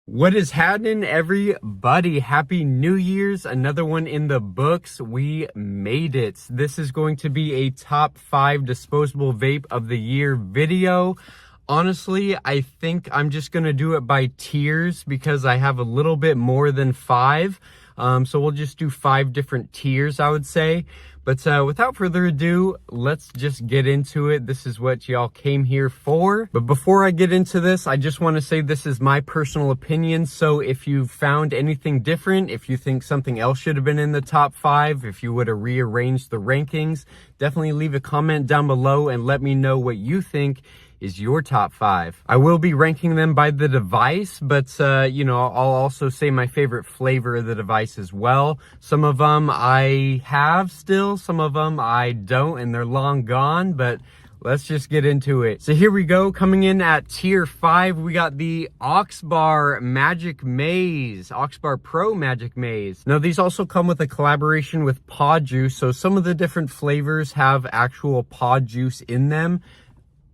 What is happening, everybody? Happy New Year's. Another one in the books. We made it. This is going to be a top 5 disposable vape of the year video. Honestly, I think I'm just going to do it by tiers because I have a little bit more than 5. So we'll just do 5 different tiers, I would say. But without further ado, let's just get into it. This is what y'all came here for. But before I get into this, I just want to say this is my personal opinion. So if you found anything different, if you think something else should have been in the top 5, if you would have rearranged the rankings, definitely leave a comment down below and let me know what you think is your top 5. I will be ranking them by the device, but you know, I'll also say my favorite flavor of the device as well. Some of them I have still, some of them I don't, and they're long gone, but let's just get into it. So here we go. Coming in at tier 5, we got the Oxbar Magic Maze, Oxbar Pro Magic Maze. Now these also come with a collaboration with Pod Juice, so some of the different flavors have actual pod juice in them.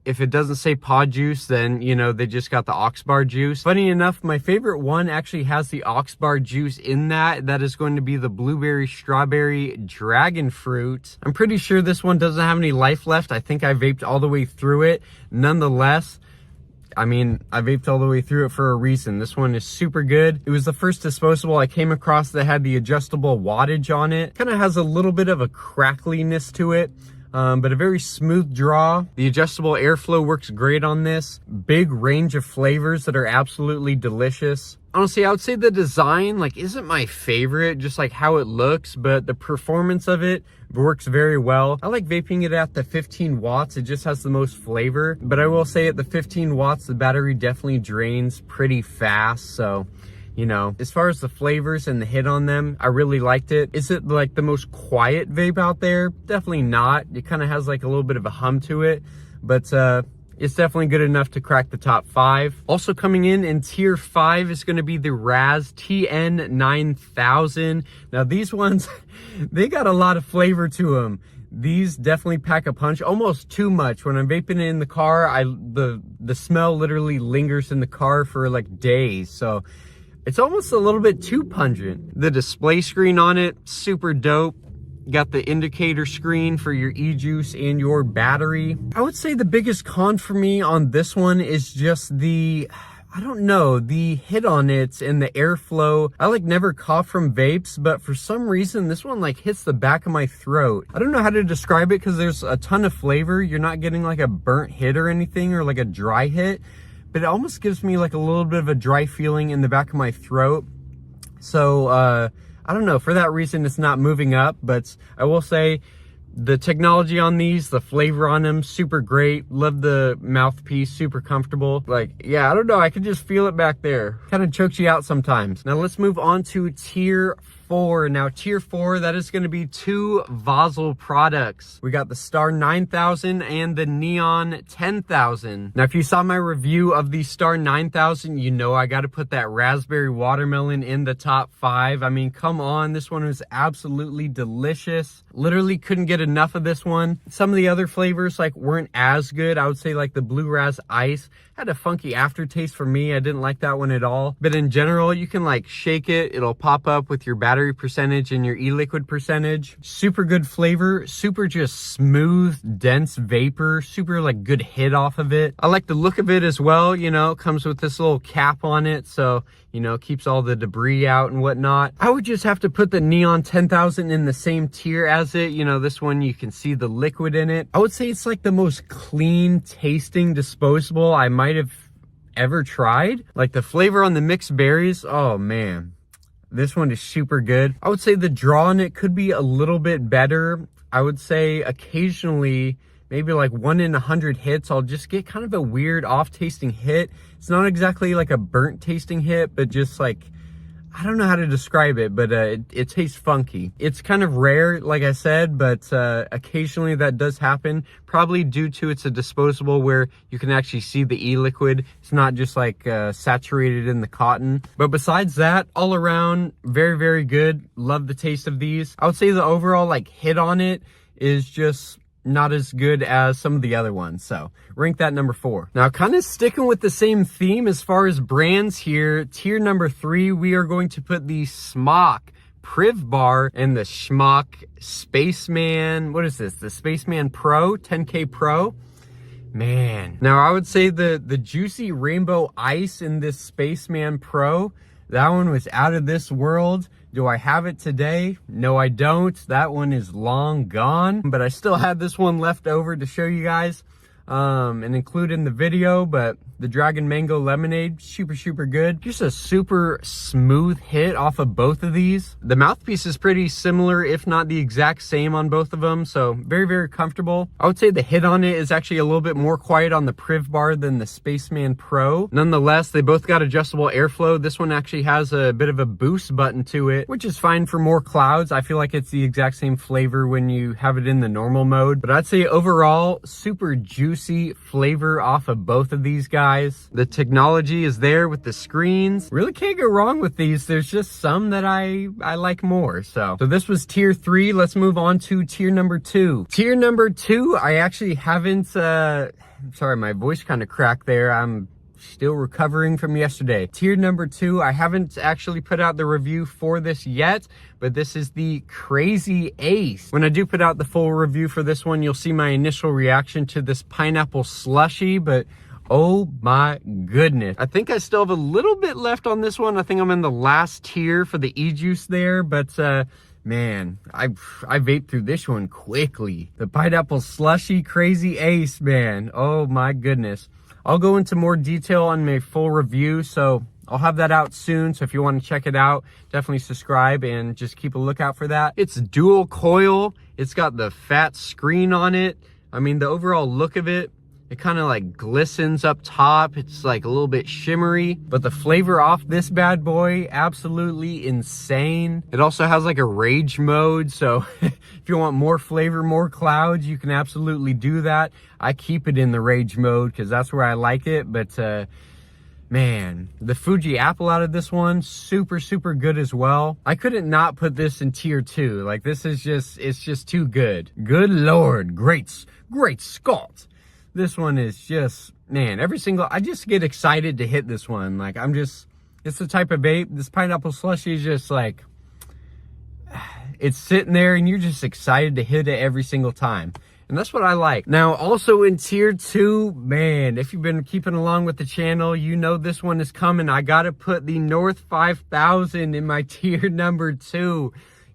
If it doesn't say pod juice, then, you know, they just got the Oxbar juice. Funny enough, my favorite one actually has the Oxbar juice in that. That is going to be the blueberry, strawberry, dragon fruit. I'm pretty sure this one doesn't have any life left. I think I vaped all the way through it. Nonetheless, I mean, I vaped all the way through it for a reason. This one is super good. It was the first disposable I came across that had the adjustable wattage on it. Kind of has a little bit of a crackliness to it. But a very smooth draw. The adjustable airflow works great on this. Big range of flavors that are absolutely delicious. Honestly, I would say the design isn't my favorite, just like how it looks, but the performance of it works very well. I like vaping it at the 15 watts. It just has the most flavor, but I will say at the 15 watts, the battery definitely drains pretty fast. So, you know, as far as the flavors and the hit on them, I really liked it. Is it like the most quiet vape out there? Definitely not. It kind of has like a little bit of a hum to it, but it's definitely good enough to crack the top 5. Also coming in tier 5 is going to be the Raz TN 9000. Now these ones, they got a lot of flavor to them. These definitely pack a punch, almost too much. When I'm vaping in the car, the smell literally lingers in the car for like days. So it's almost a little bit too pungent. The display screen on it, super dope. Got the indicator screen for your e-juice and your battery. I would say the biggest con for me on this one is just the hit on it and the airflow. I never cough from vapes, but for some reason this one hits the back of my throat. I don't know how to describe it because there's a ton of flavor. You're not getting like a burnt hit or anything or like a dry hit, but it almost gives me like a little bit of a dry feeling in the back of my throat. So I don't know, for that reason it's not moving up, but I will say the technology on these, the flavor on them, super great. Love the mouthpiece, super comfortable. Yeah, I don't know, I can just feel it back there. Kind of chokes you out sometimes. Now let's move on to tier 4. Now tier 4, that is going to be 2 Vosel products. We got the Star 9000 and the Neon 10,000. Now if you saw my review of the Star 9000, you know I got to put that raspberry watermelon in the top 5. I mean, come on, this one was absolutely delicious. Literally couldn't get enough of this one. Some of the other flavors weren't as good. I would say the Blue Raz Ice had a funky aftertaste for me. I didn't like that one at all. But in general, you can shake it. It'll pop up with your battery percentage and your e-liquid percentage. Super good flavor, super just smooth, dense vapor, super good hit off of it. I like the look of it as well. You know, it comes with this little cap on it, so, you know, keeps all the debris out and whatnot. I would just have to put the Neon 10,000 in the same tier as it. You know, this one, you can see the liquid in it. I would say it's the most clean tasting disposable I might have ever tried. The flavor on the mixed berries, oh man, this one is super good. I would say the draw on it could be a little bit better. I would say occasionally, maybe 1 in 100 hits, I'll just get kind of a weird off tasting hit. It's not exactly a burnt tasting hit, but just I don't know how to describe it, but it tastes funky. It's kind of rare, like I said, but occasionally that does happen, probably due to it's a disposable where you can actually see the e-liquid. It's not just saturated in the cotton. But besides that, all around, very, very good. Love the taste of these. I would say the overall hit on it is just not as good as some of the other ones. So rank that number 4. Now, kind of sticking with the same theme as far as brands here, tier number 3, we are going to put the Smock Priv Bar and the Schmock Spaceman. What is this? The Spaceman Pro, 10K Pro. Man. Now, I would say the Juicy Rainbow Ice in this Spaceman Pro, that one was out of this world. Do I have it today? No, I don't. That one is long gone, but I still had this one left over to show you guys and include in the video. But the Dragon Mango Lemonade, super good. Just a super smooth hit off of both of these. The mouthpiece is pretty similar, if not the exact same on both of them. So very comfortable. I would say the hit on it is actually a little bit more quiet on the Priv Bar than the Spaceman Pro. Nonetheless, they both got adjustable airflow. This one actually has a bit of a boost button to it, which is fine for more clouds. I feel like it's the exact same flavor when you have it in the normal mode. But I'd say overall, super juicy flavor off of both of these guys. The technology is there with the screens. Really can't go wrong with these. There's just some that I like more. So this was tier 3. Let's move on to tier number 2. Tier number 2, I actually haven't, sorry, my voice kind of cracked there. I'm still recovering from yesterday. Tier number 2, I haven't actually put out the review for this yet, but this is the Crazy Ace. When I do put out the full review for this one, you'll see my initial reaction to this pineapple slushy, but oh my goodness. I think I still have a little bit left on this one. I think I'm in the last tier for the e-juice there, but man, I vaped through this one quickly. The pineapple slushy Crazy Ace, man. Oh my goodness. I'll go into more detail on my full review, so I'll have that out soon. So if you want to check it out, definitely subscribe and just keep a lookout for that. It's dual coil. It's got the fat screen on it. I mean, the overall look of it, it kind of like glistens up top. It's like a little bit shimmery, but the flavor off this bad boy, absolutely insane. It also has like a rage mode. So if you want more flavor, more clouds, you can absolutely do that. I keep it in the rage mode because that's where I like it. But man, the Fuji apple out of this one, super good as well. I couldn't not put this in tier 2. Like this is just, it's just too good. Good Lord, great Scott. This one is just, man, I just get excited to hit this one. Like it's the type of vape, this pineapple slushy is just like, it's sitting there and you're just excited to hit it every single time. And that's what I like. Now, also in tier 2, man, if you've been keeping along with the channel, you know this one is coming. I gotta put the North 5000 in my tier number 2.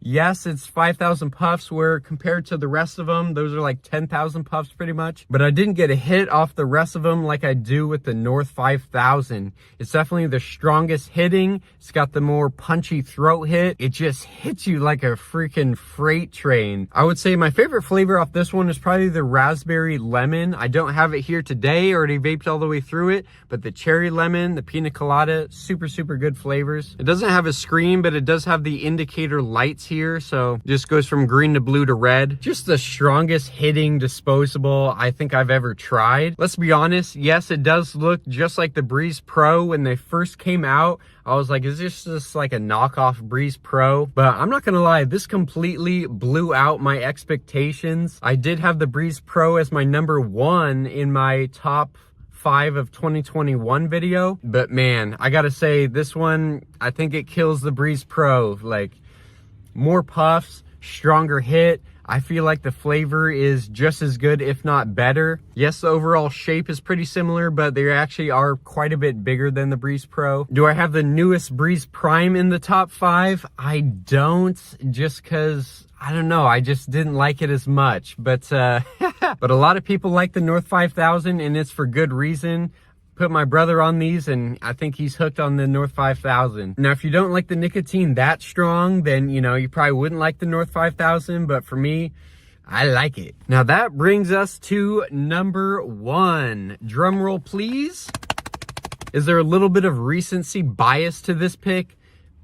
Yes, it's 5,000 puffs, where compared to the rest of them, those are like 10,000 puffs pretty much. But I didn't get a hit off the rest of them like I do with the North 5000. It's definitely the strongest hitting. It's got the more punchy throat hit. It just hits you like a freaking freight train. I would say my favorite flavor off this one is probably the raspberry lemon. I don't have it here today. I already vaped all the way through it. But the cherry lemon, the pina colada, super good flavors. It doesn't have a screen, but it does have the indicator lights here, so just goes from green to blue to red. Just the strongest hitting disposable I think I've ever tried. Let's be honest, yes, it does look just like the Breeze Pro. When they first came out, I was like, is this just like a knockoff Breeze Pro? But I'm not gonna lie, this completely blew out my expectations. I did have the Breeze Pro as my number 1 in my top 5 of 2021 video, but man, I gotta say, this one, I think it kills the Breeze Pro. Like, more puffs, stronger hit. I feel like the flavor is just as good, if not better. Yes, the overall shape is pretty similar, but they actually are quite a bit bigger than the Breeze Pro. Do I have the newest Breeze Prime in the top 5? I don't, just because, I don't know, I just didn't like it as much. But, but a lot of people like the North 5000, and it's for good reason. Put my brother on these and I think he's hooked on the North 5000. Now, if you don't like the nicotine that strong, then, you know, you probably wouldn't like the North 5000, but for me, I like it. Now that brings us to number 1. Drum roll, please. Is there a little bit of recency bias to this pick?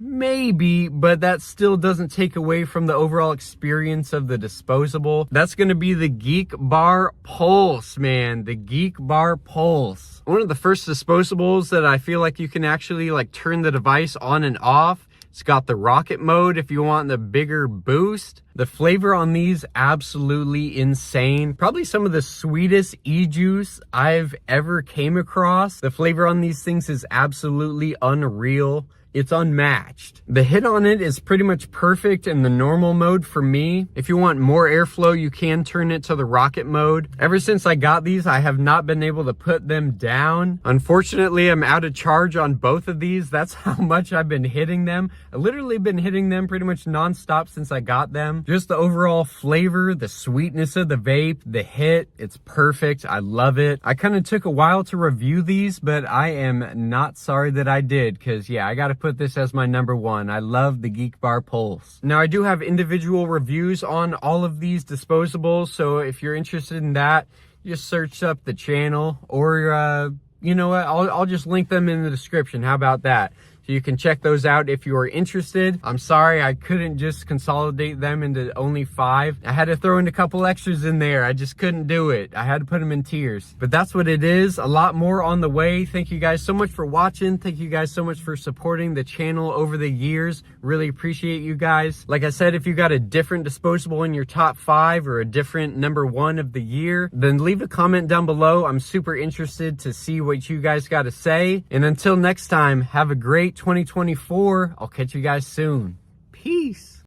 Maybe, but that still doesn't take away from the overall experience of the disposable. That's gonna be the Geek Bar Pulse, man. The Geek Bar Pulse. One of the first disposables that I feel like you can actually like turn the device on and off. It's got the rocket mode if you want the bigger boost. The flavor on these, absolutely insane. Probably some of the sweetest e-juice I've ever came across. The flavor on these things is absolutely unreal. It's unmatched. The hit on it is pretty much perfect in the normal mode for me. If you want more airflow, you can turn it to the rocket mode. Ever since I got these, I have not been able to put them down. Unfortunately, I'm out of charge on both of these. That's how much I've been hitting them. I've literally been hitting them pretty much nonstop since I got them. Just the overall flavor, the sweetness of the vape, the hit, it's perfect. I love it. I kind of took a while to review these, but I am not sorry that I did, because yeah, I gotta put this as my number one. I love the Geek Bar Pulse. Now, I do have individual reviews on all of these disposables, so if you're interested in that, just search up the channel, or you know what, I'll just link them in the description. How about that? So you can check those out if you are interested. I'm sorry I couldn't just consolidate them into only 5. I had to throw in a couple extras in there. I just couldn't do it. I had to put them in tiers. But that's what it is. A lot more on the way. Thank you guys so much for watching. Thank you guys so much for supporting the channel over the years. Really appreciate you guys. Like I said, if you got a different disposable in your top 5 or a different number 1 of the year, then leave a comment down below. I'm super interested to see what you guys got to say. And until next time, have a great 2024. I'll catch you guys soon. Peace.